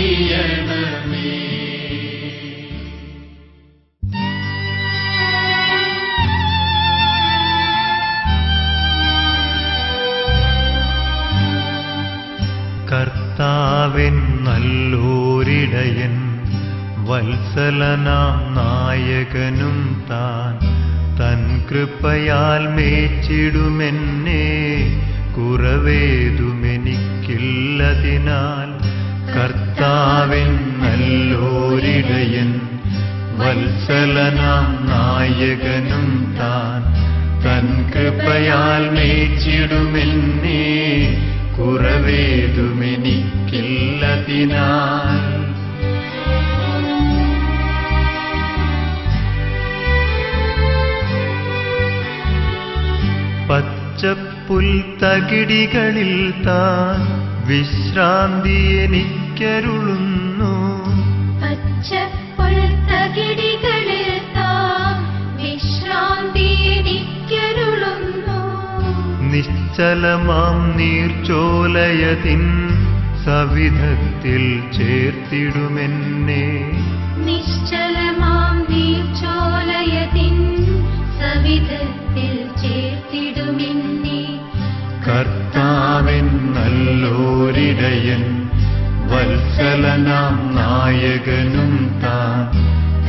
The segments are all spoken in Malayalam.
കനിയണമേ. കർത്താവിൻ നല്ലോരിടയൻ വത്സലനാം നായകനും താൻ തൻ കൃപയാൽ മേച്ചിടുമെന്നെ കുറവേതുമെനിക്കില്ലതിനാൽ. കർത്താവിൻ നല്ലോരിടയൻ വത്സലനാം നായകനും താൻ തൻ കൃപയാൽ മേച്ചിടുമെന്നെ കുറവേതുമെനിക്കില്ലതിനാൽ. പച്ചപ്പുൽത്തകിടികളിൽ താൻ വിശ്രാന്തി എനിക്കരുളുന്നു. പച്ചപ്പുൽത്തകിടികളിൽ താൻ വിശ്രാന്തി എനിക്കരുളുന്നു. നിശ്ചലമാം നീർച്ചോലയതിൻ സവിധത്തിൽ ചേർത്തിടുമെന്നെ. നിശ്ചലമാം നീർച്ചോലയതിൻ സവിധത്തിൽ ചേർത്തിടുമെന്നെ. കർത്താവിൻ നല്ലോരിടയൻ വത്സലനാം നായകനും താൻ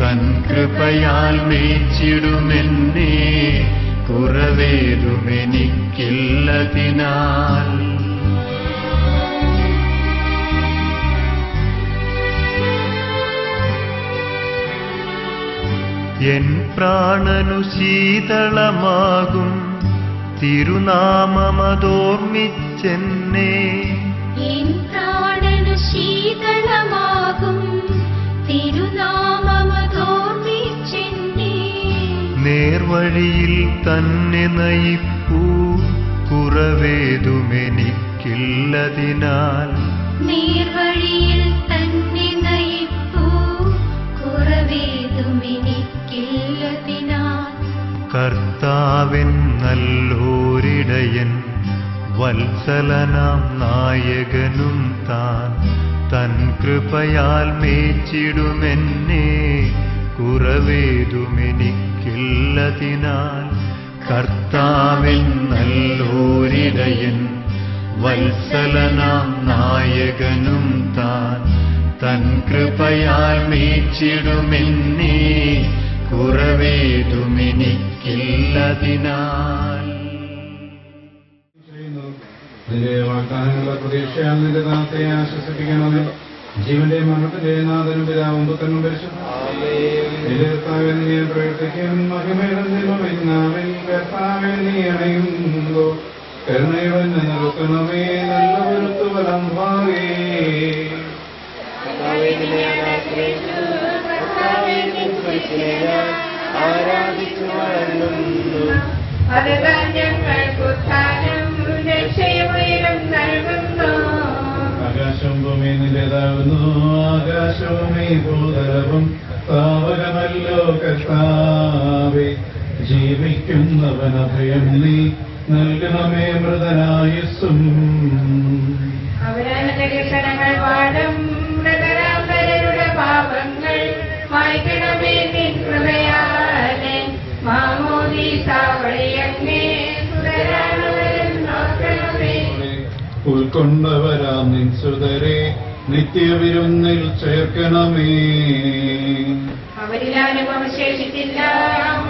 തൻ കൃപയാൽ മേച്ചിടുമെന്നെ കുറവേതുമെനിക്കില്ലതിനാൽ. എൻ പ്രാണനു ശീതളമാകും തിരുനാമമതോർമ്മിച്ചെന്നെ. എൻ പ്രാണനു ശീതളമാകും തിരുനാമമതോർമ്മിച്ചെന്നെ. നേർവഴിയിൽ തന്നെ നയിപ്പൂ കുറവേതുമെനിക്കില്ലതിനാൽ. നേർവഴിയിൽ തന്നെ നയിപ്പൂ കുറവേതുമെനിക്കില്ലതിനാൽ. കർത്താവിൻ നല്ലോരിടയൻ വത്സലനാം നായകനും താൻ തൻ കൃപയാൽ മേച്ചിടുമെന്നെ കുറവേതുമെനിക്കില്ലതിനാൽ. കർത്താവിൻ നല്ലോരിടയൻ വത്സലനാം നായകനും താൻ തൻ കൃപയാൽ മേച്ചിടുമെന്നെ കുറവേതുമെനിക്കില്ലതിനാൽ. നിന്റെ വാഗ്ദാനങ്ങളുടെ പ്രതീക്ഷയാൽ നിന്റെ ദാനത്തെ ആശ്വസിപ്പിക്കണമേ. ജീവന്റെ മരണത്തിന്റെ നാഥനും പിതാവും പുത്രനും പരിശുദ്ധാത്മാവുമായ നിന്നെ പ്രവർത്തിക്കും. മഹിമയുടെ ദൈവമെന്നാവിൽ കർത്താവേ നീ അണയുമ്പോ കരുണയുടൻ നിർത്തണമേ. നല്ല പൊരുത്തു ബലം ഭാവേ ആരാധിച്ചു വളർന്നു. ആകാശം ഭൂമി നിന്റേതാകുന്നു. ആകാശവും ഈ ഭൂതലവും താവകമല്ലോ കർത്താവേ. ജീവിക്കുന്നവൻ അഭയം നീ നൽകണമേ മൃതനായുസ്സും. അവരാനങ്ങൾ പാടും മൃതരാമരുടെ പാപങ്ങൾ വായിക്കണമേ നിൻ കൃപയാലെ. മാമോദീസാവളിയങ്ങേ സുതരാണവരും നോക്കണമേ. ഉൾക്കൊണ്ടവരാം നിൻ സുതരെ നിത്യവിരുന്നിൽ ചേർക്കണമേ. അവരിലാരും അവശേഷിച്ചില്ല.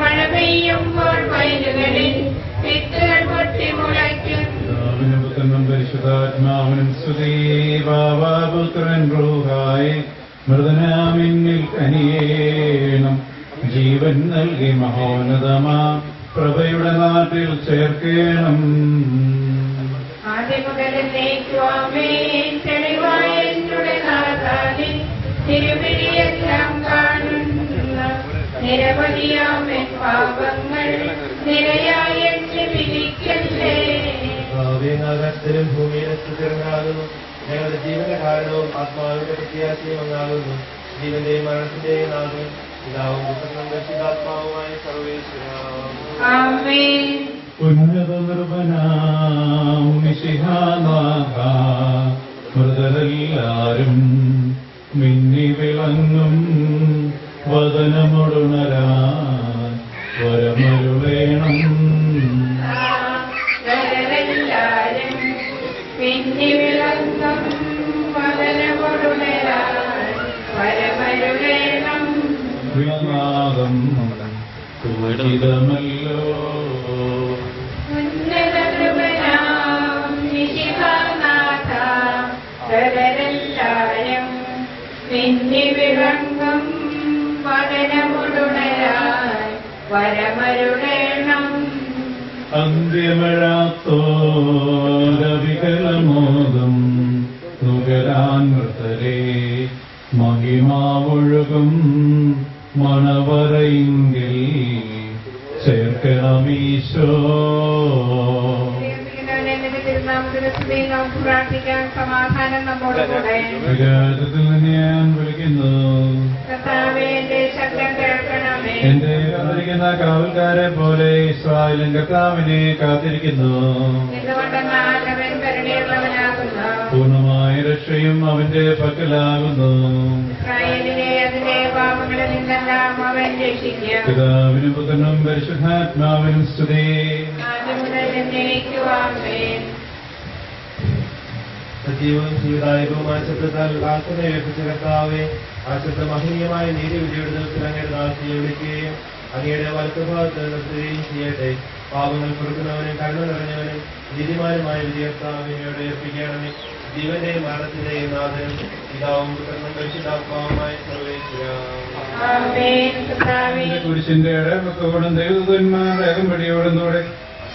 മഴ പെയ്യുമ്പോൾ വയലുകളിൽ വിത്തുകൾ പൊട്ടി മുളയ്ക്കുന്നു. പുത്രനും പരിശുദ്ധാത്മാവിനും സ്തുതി. ബാബാപുത്രൻ റൂഹായെ മൃതനാമിന്നിൽ കനിയേണം. ജീവൻ നൽകി മഹോന്നതമാ പ്രഭയുടെ നാട്ടിൽ ചേർക്കേണം. ആദ്യം മുതലേക്കുവാമേ തെളിവായ എന്നുടെ നാഥാനിൽ തിരുവിഴിയെല്ലാം കാണുന്ന നിരവധിയാമേ പാപങ്ങൾ നിരയായി വിധിക്കല്ലേ. ആകാശത്തിലും ഭൂമിയിലെ സ്ഥിരങ്ങളാകുന്നു. ഞങ്ങളുടെ ജീവന്റെ കാരണവും ആത്മാവിന്റെ പ്രത്യാശയും അങ്ങാകുന്നു. ജീവന്റെയും മരണത്തിന്റെയും നാഥനും പിതാവും പുത്രനും പരിശുദ്ധാത്മാവുമായ സർവേശ്വര. ഉന്നത നിർഭനാം മിശിഹാനാഥ മൃതരെല്ലാരും വദനമുടുണരാൻ വരമരുളേണം. എല്ലാരും പിന്നി വിളങ്ങും വദനമുടുണരാൻ വരമരുളേണം. വിളനാദം പൂജിതമല്ലോ. ഉന്നതകൃപനാം നിശിഹാനാഥ എല്ലാരും പിന്നി വിളങ്ങും വദനമുടുണരാൻ വരമരുളേണം. അന്ത്യമഴാത്തോരവികലമോദം നുകരാൻ മൃതരെ മഹിമാവൊഴുകും മണവറയിങ്കിൽ ചേർക്കണമീശോ. നമുക്ക് പ്രാർത്ഥിക്കാൻ. സമാധാനം നമ്മോട് കൂടെ. വിരാജത്തിൽ നിന്ന് ഞാൻ വിളിക്കുന്നു. കർത്താവേ, എന്റെ ശബ്ദം കേൾക്കണമേ. എന്റെ കാത്തിരിക്കുന്ന കാവൽക്കാരെ പോലെ ഇസ്രായേലും കർത്താവിനെ കാത്തിരിക്കുന്നു. എന്തുകൊണ്ടെന്നാൽ അവൻ കരുണയുള്ളവനാകുന്നു. പൂർണ്ണമായ രക്ഷയും അവന്റെ പക്കലാകുന്നു. ഇസ്രായേലിനെ അതിന്റെ പാപങ്ങളിൽ നിന്നെല്ലാം അവൻ രക്ഷിക്കും. പിതാവിനും പുത്രനും പരിശുദ്ധാത്മാവിനും സ്തുതി. ആദ്യം മുതൽ എന്നേക്കും ആമേൻ. സജീവവും ജീവദായകവുമായ ശബ്ദത്താൽ ആത്മനെ ഏൽപ്പിച്ച കർത്താവെ, ആ ശബ്ദം മഹനീയമായ നീതിവിധിയുടെ ദിവസത്തിൽ അങ്ങയുടെ ദാസിയെ വിളിക്കുകയും അങ്ങയുടെ വലത്തുഭാഗത്ത് നിർത്തുകയും ചെയ്യട്ടെ. പാപങ്ങൾ പൊറുക്കുന്നവനും കരുണ നിറഞ്ഞവനും നീതിമാനുമായ വിധികർത്താവിനോട് ഏൽപ്പിക്കണമേ. ജീവന്റെയും മരണത്തിന്റെയും നാഥനും പിതാവും പുത്രനും പരിശുദ്ധാത്മാവുമായ ആമേൻ. കർത്താവേ, കുരിശിന്റെ ഇടവത്തോടും ദൈവദൂതന്മാർ അകമ്പടിയോടുന്നൂടെ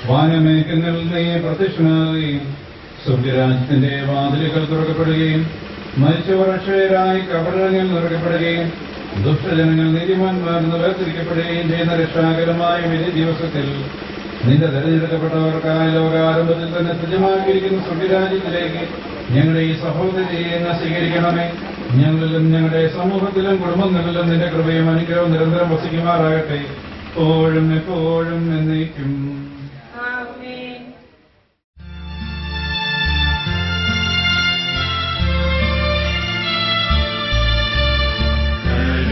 വാനമേഘങ്ങളിൽ നീ പ്രത്യക്ഷനാകുകയും സ്വർഗരാജ്യത്തിന്റെ വാതിലുകൾ തുറക്കപ്പെടുകയും മരിച്ചവർ അക്ഷയരായി കബറിടങ്ങൾ നിറക്കപ്പെടുകയും ദുഷ്ടജനങ്ങൾ നീതിമാന്മാർ വേർതിരിക്കപ്പെടുകയും ചെയ്യുന്ന രക്ഷാകരമായ വിധി ദിവസത്തിൽ നിന്റെ തെരഞ്ഞെടുക്കപ്പെട്ടവർക്കായ ലോകാരംഭത്തിൽ തന്നെ സജ്ജമാക്കിയിരിക്കുന്ന സ്വർഗരാജ്യത്തിലേക്ക് ഞങ്ങളുടെ ഈ സഹോദരിയെ സ്വീകരിക്കണമേ. ഞങ്ങളിലും ഞങ്ങളുടെ സമൂഹത്തിലും കുടുംബങ്ങളിലും നിന്റെ കൃപയും അനുഗ്രഹവും നിരന്തരം വസിക്കുമാറാകട്ടെ, എപ്പോഴും എപ്പോഴും എന്നേക്കും. ആമേൻ.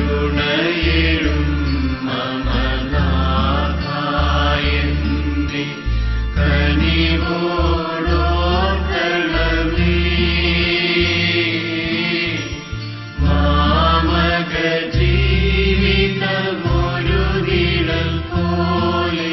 കരുണയിലും മമനാഥായെന്നെ കനിവോടോർക്കണമേ. മാമക ജീവിതമൊരു നിഴൽ പോലെ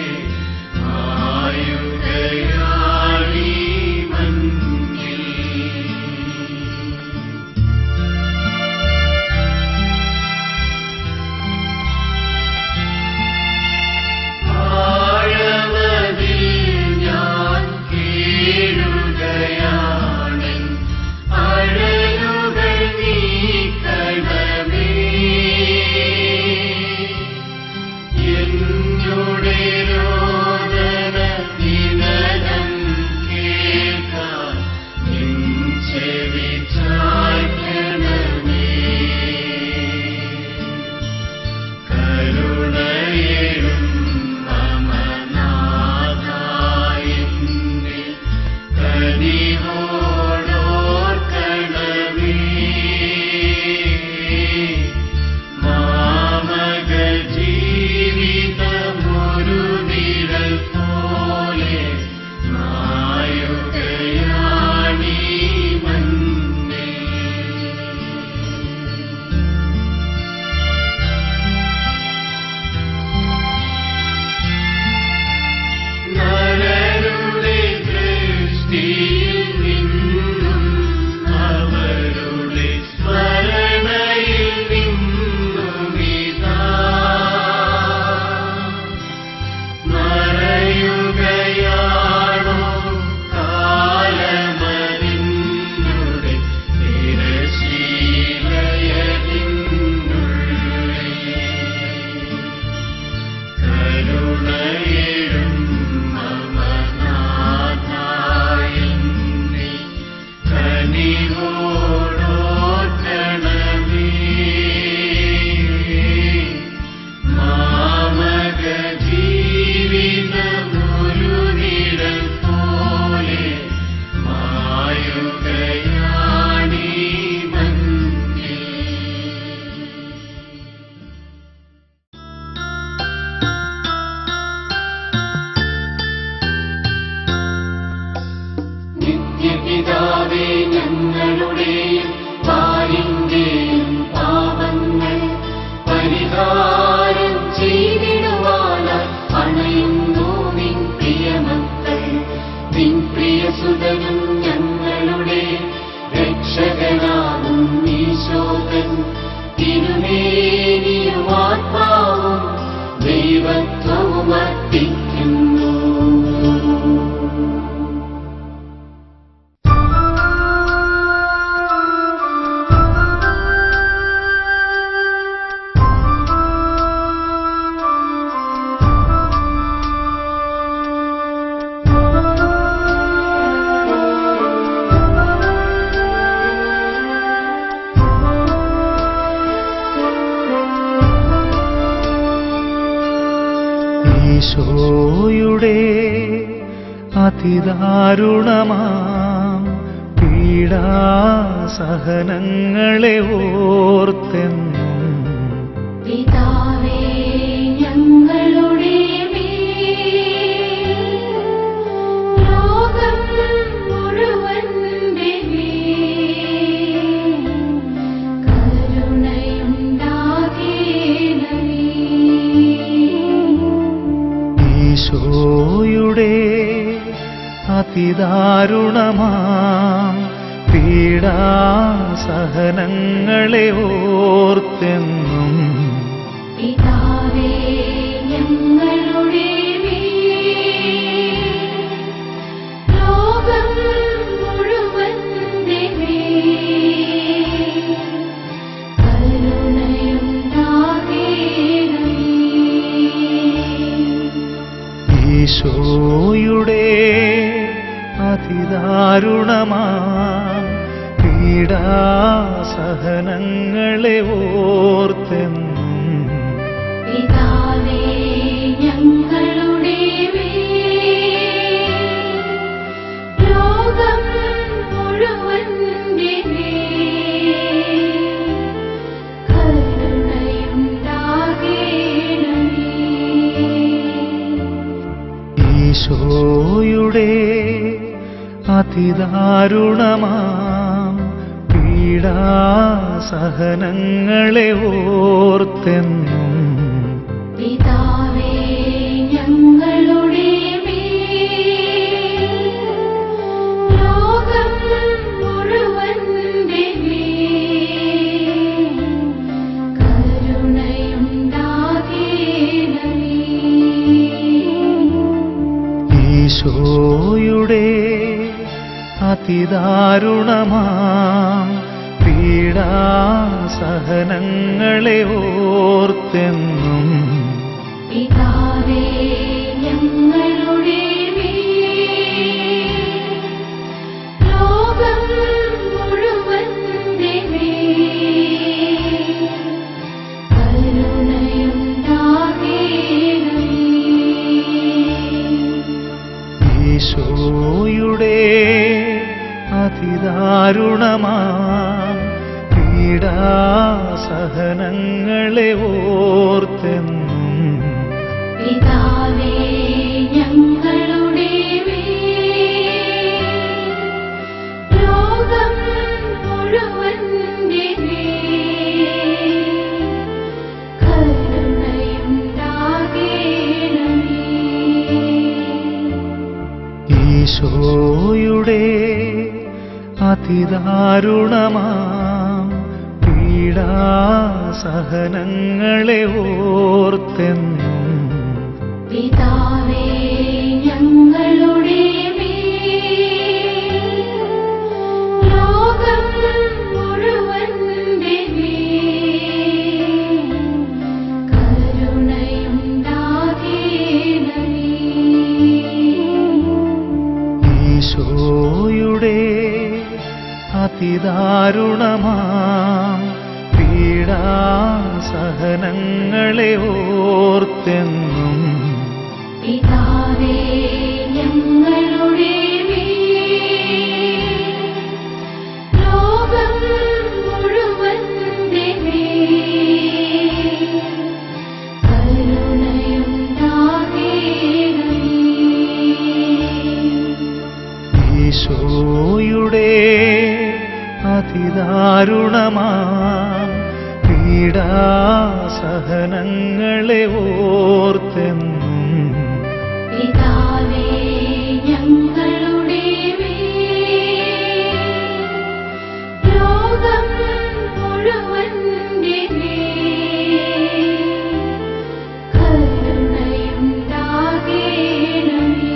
ഈശോയുടെ അതിദാരുണമാം പീഡാസഹനങ്ങളെ ഓർത്തെന്നും പിതാവേ ഞങ്ങളുടെ ലോകം മുഴുവന്റെ കരുണയുണ്ടാകേണമേ. ഈശോയുടെ അതിദാരുണമാം പീഡാസഹനങ്ങളെ ഓർത്തെന്നും പിതാവേ ഞങ്ങളുടെ ലോകം മുഴുവന്റെ കരുണയുണ്ടാകേണമേ. ഈശോയുടെ അതിദാരുണമാം പീഡാസഹനങ്ങളെ ഓർത്തെന്നും പിതാവേ ഞങ്ങളുടെ ലോകം മുഴുവന്റെ കരുണയുണ്ടാകേണമേ. ഈശോയുടെ അതിദാരുണമാം പീഡാസഹനങ്ങളെ ഓർത്തെന്നും പിതാവേ ഞങ്ങളുടെ ലോകം മുഴുവന്റെ കരുണയുണ്ടാകേണമേ. ഈശോയുടെ അതിദാരുണമാം പീഡാസഹനങ്ങളെ ഓർത്തെന്നും പിതാവേ ഞങ്ങളുടെ ലോകം മുഴുവന്റെ കരുണയുണ്ടാകേണമേ. ഈശോയുടെ അതിദാരുണമാം പീഡാസഹനങ്ങളെ ഓർത്തെന്നും പിതാവേ ഞങ്ങളുടെ ലോകം മുഴുവന്റെ കരുണയുണ്ടാകേണമേ. ഈശോയുടെ അതിദാരുണമാം പീഡാസഹനങ്ങളെ ഓർത്തെന്നും പിതാവേ ഞങ്ങളുടെ ലോകം മുഴുവന്റെ കരുണയുണ്ടാകേണമേ. ഈശോയുടെ അതിദാരുണമാം പീഡാസഹനങ്ങളെ ഓർത്തെന്നും പിതാവേ ഞങ്ങളുടെ ലോകം മുഴുവന്റെ കരുണയുണ്ടാകേണമേ. ഈശോയുടെ അതിദാരുണമാം പീഡാസഹനങ്ങളെ ഓർത്തെന്നും പിതാവേ ഞങ്ങളുടെ ലോകം മുഴുവന്റെ കരുണയുണ്ടാകേണമേ.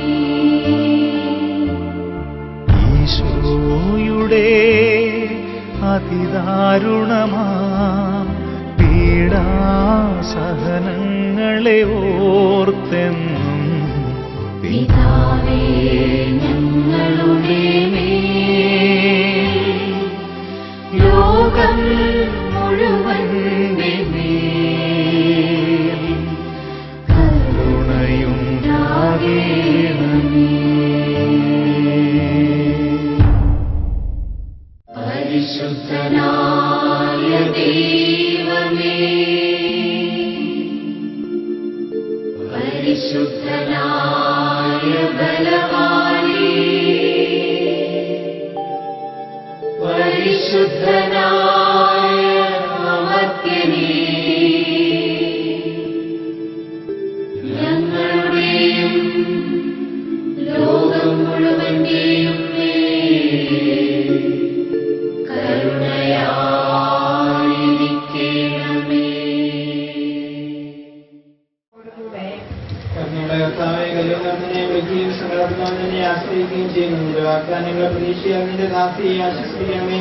ഈശോയുടെ അതിദാരുണമാം പീഡാസഹനങ്ങളെ ഓർത്തെന്നും പിതാവേ ഞങ്ങളുടെ ലോകം മുഴുവന്റെ കരുണയുണ്ടാകേണമേ. ദൈവമേ പരിശുദ്ധനായ ബലവാനേ പരിശുദ്ധനായ അമർത്യനേ ഞങ്ങളുടെയും ലോകം മുഴുവന്റെയും കരുണയായിരിക്കണമേ. കരുണയുടെ കർത്താവേ, കരുണയെ വിളിക്കുകയും സങ്കടപ്പെടുന്നവനെ ആശ്രയിക്കുകയും ചെയ്യുന്നു. വാഗ്ദാനങ്ങളെ പ്രതീക്ഷയാൽ നിന്റെ ദാസിയെ ആശ്വസിപ്പിക്കണമേ.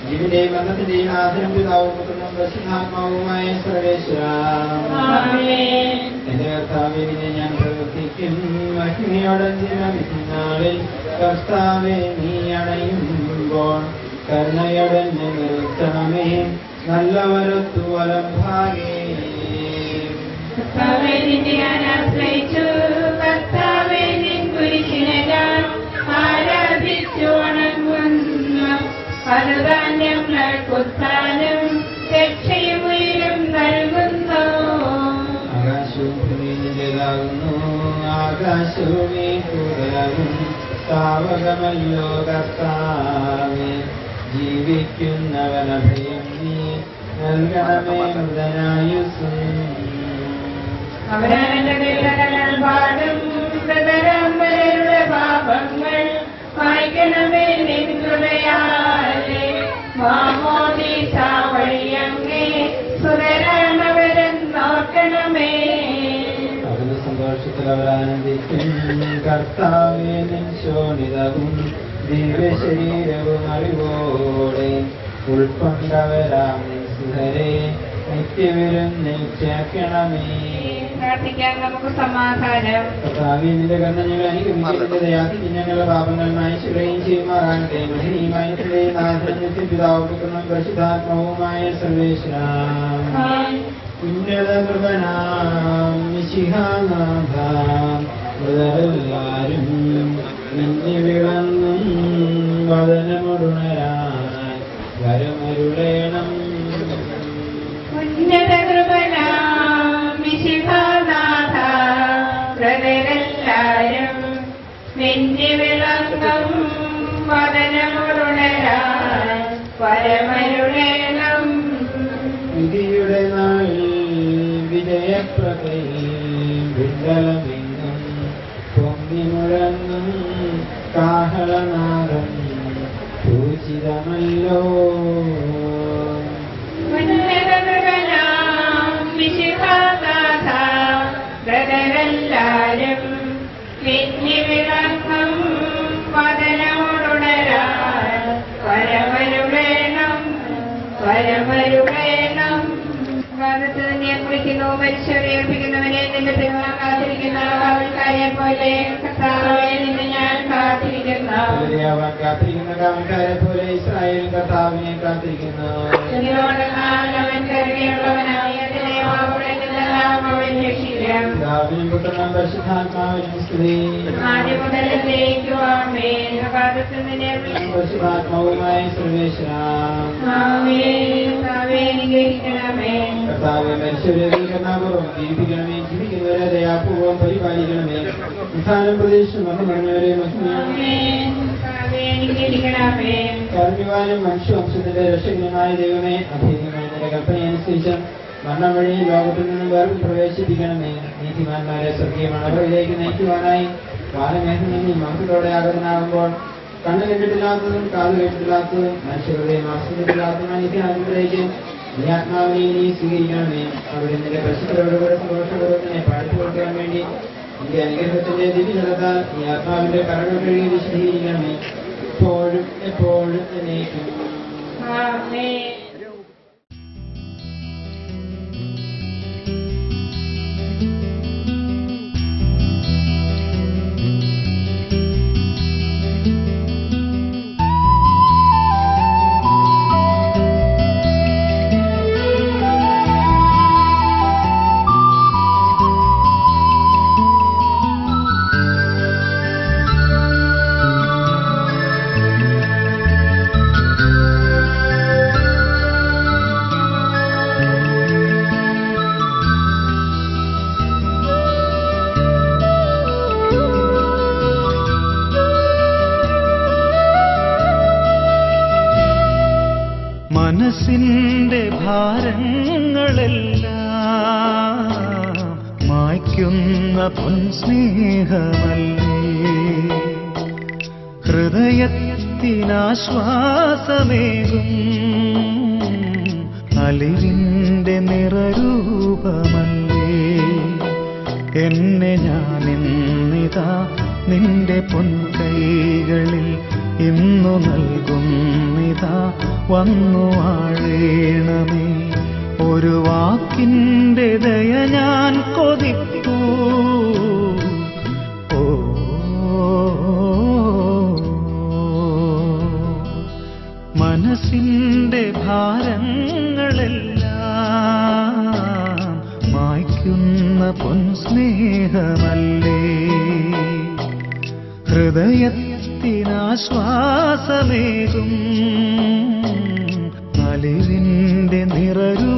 ജീവന്റെയും മരണത്തിന്റെയും ആദരം പിതാവും പുത്രനും പരിശുദ്ധാത്മാവുമായ സർവേശ്വരാ. എന്റെ കർത്താവേ, നിന്നെ ഞാൻ പ്രവർത്തിക്കും. മഹിമയോടെ കർത്താവേ, നീ അണയുമ്പോൾ കരുണയോടെ നിർത്തണമേ. നല്ലവരത്തു വലം ഭാഗേ. കർത്താവേ, നിന്നെ ഞാൻ ആശ്രയിച്ചു. കർത്താവേ, നിൻ കുരിശിനെ ഞാൻ ആരാധിച്ചു വണങ്ങുന്നു. അനുധാന്യങ്ങൾക്കുത്താനും രക്ഷയും ഉയരും നൽകുന്നു. ആകാശവും ഭൂമിയും നിന്റേതാകുന്നു. ആകാശവും ഈ ഭൂതലവും സ്ഥാപകമല്ലോ കർത്താവേ. ജീവിക്കുന്നവനഭയം നീ നൽകണമേ മൃതനായുസ്സും. അവരാന്റെ കീർത്തനങ്ങൾ പാടും. ഹൃദയരുടെ പാപങ്ങൾ വായിക്കണമേ നിൻ കൃപയാലേ. മാമോദീസ വഴിയങ്ങേ സുതരാണവരെന്നോർക്കണമേ. അവരുടെ സന്തോഷത്തിൽ അവരാനന്ദിക്കും. കർത്താവേ, നിൻ ശോണിതവും ദിവ്യശരീരവും അറിവോടെ ഉൾക്കൊണ്ടവരാം നിൻ സുധരെ നിത്യവിരുന്നിൽ ചേർക്കണമേ. പ്രാർത്ഥിക്കാൻ നമുക്ക് സമാധാനം. കർത്താവേ, നിന്റെ കരുണ ഞങ്ങൾ അനുഗ്രഹിച്ചതിന്റെ ദയാത്തിൽ ഞങ്ങളുടെ പാപങ്ങൾ മായ്ച്ചുകളയും ചെയ്യുമാറാകട്ടെ. മഹനീയമായ നാഥനും പിതാവും പുത്രനും പരിശുദ്ധാത്മാവുമായ സർവേശ്വരാ. ഉന്നത കൃപനാം മിശിഹാനാഥ, മൃതരെല്ലാരും നിന്നെ വിളങ്ങും വദനമുണരാൻ വരമരുളേണം. ഉന്നത കൃപനാം മിശിഹാനാഥ, ഹൃദയരെല്ലാരും നിന്നെ വിളങ്ങും വദനമുണരാൻ വരമരുളേണം. വിധിയുടെ നാളിൽ വിജയപ്രഭയിൽ വിണ്ടലമെങ്ങും പൊങ്ങി മുഴങ്ങും കാഹളനാദം പൂജിതമല്ലോ. ഉന്നത കൃപനാം മിശിഹാനാഥ, ഹൃദയരെല്ലാരും നിന്നെ വിളങ്ങും വദനമുണരാൻ വരമരുളേണം വരമരുളേണം. ഭാഗത്ത് നിന്നെ കുറിക്കുന്നു. മരിച്ചവരെ ഏൽപ്പിക്കുന്നവനെ നിന്റെ തിരുനാൾ കാത്തിരിക്കുന്ന കാവൽക്കാരെ പോലെ കർത്താവേ, നിന്നെ ഞാൻ കാത്തിരിക്കുന്നു. അവൻ കാത്തിരിക്കുന്ന കാവൽക്കാരെ പോലെ ഇസ്രായേൽ കർത്താവിനെ കാത്തിരിക്കുന്നു. അവൻ കരുണയുള്ളവനായി അതിനെ അവരുടെ നിന്നെല്ലാം അവൻ രക്ഷിക്കും. പിതാവിനും പുത്രനും പരിശുദ്ധാത്മാവിനും സ്തുതി. ആദ്യം മുതൽ എന്നേക്കും ആമേൻ. ഭാഗത്ത് നിന്നെ വിളിക്കുന്നു. പരിശുദ്ധാത്മാവുമായ സർവേശ്വരാ. അനുഗ്രഹിക്കണമേ. കർത്താവേ, മരിച്ചവരെ കരുണാപൂർവ്വം ജീവിപ്പിക്കണമേ. ജീവിക്കുന്നവരെ ദയാപൂർവ്വം പരിപാലിക്കണമേ. ഉത്ഥാനം പ്രതീക്ഷിച്ച് മരണമടഞ്ഞവരെ അനുഗ്രഹിക്കണമേ. കരുണ്യവാനും മനുഷ്യവംശത്തിന്റെ രക്ഷകനുമായ ദൈവമേ, അഭേദ്യമായ നിന്റെ കൽപ്പനയനുസരിച്ച് മരണം വഴി ലോകത്തിൽ നിന്നും വേർവിൽ പ്രവേശിപ്പിക്കണമേ. നീതിമാന്മാരെ സ്വർഗീയ മണവറിലേക്ക് നയിക്കുവാനായി വാനമേഘങ്ങളിൽ മഹത്തോടെ ആഗതനാകുമ്പോൾ കണ്ണു കേട്ടിട്ടില്ലാത്തതും കാത് കേട്ടിട്ടില്ലാത്തതും മനുഷ്യരുടെയും ആസ്വദിച്ചിട്ടില്ലാത്തതും അനുഗ്രഹിക്കും. ഈ ആത്മാവിനെ നീ സ്വീകരിക്കണമേ. അവിടെ നിന്റെ പരിശുദ്ധരോടുകൂടെ സന്തോഷപൂർവ്വത്തിനെ പാടിച്ചു കൊടുക്കാൻ വേണ്ടി നിന്റെ അനുഗ്രഹത്തിന്റെ ദിവ്യജലത്താൽ ഈ ആത്മാവിന്റെ കരകൾ കഴുകി വിശദീകരിക്കണമേ. എപ്പോഴും എപ്പോഴും എന്നേക്കും. ആമേൻ. മനസ്സിന്റെ ഭാരങ്ങളെല്ലാം മായ്ക്കുന്ന പൊൻസ്നേഹമല്ലേ, ഹൃദയത്തിനാശ്വാസമേകും അലിവിന്റെ നിറരൂപമല്ലേ. എന്നെ ഞാനിന്നിതാ നിന്റെ പൊൻകൈകളിൽ ഇന്നു നൽകുന്നിതാ, വന്നു ആഴേണമേ. ഒരു വാക്കിന്റെ ദയ ഞാൻ കൊതിപ്പൂ, ഓ മനസ്സിന്റെ ഭാരങ്ങളെല്ലാം മായ്ക്കുന്ന പൊൻസ്നേഹമല്ലേ, ഹൃദയത്തിനാശ്വാസമേകും അലിവിന്റെ നിറരൂ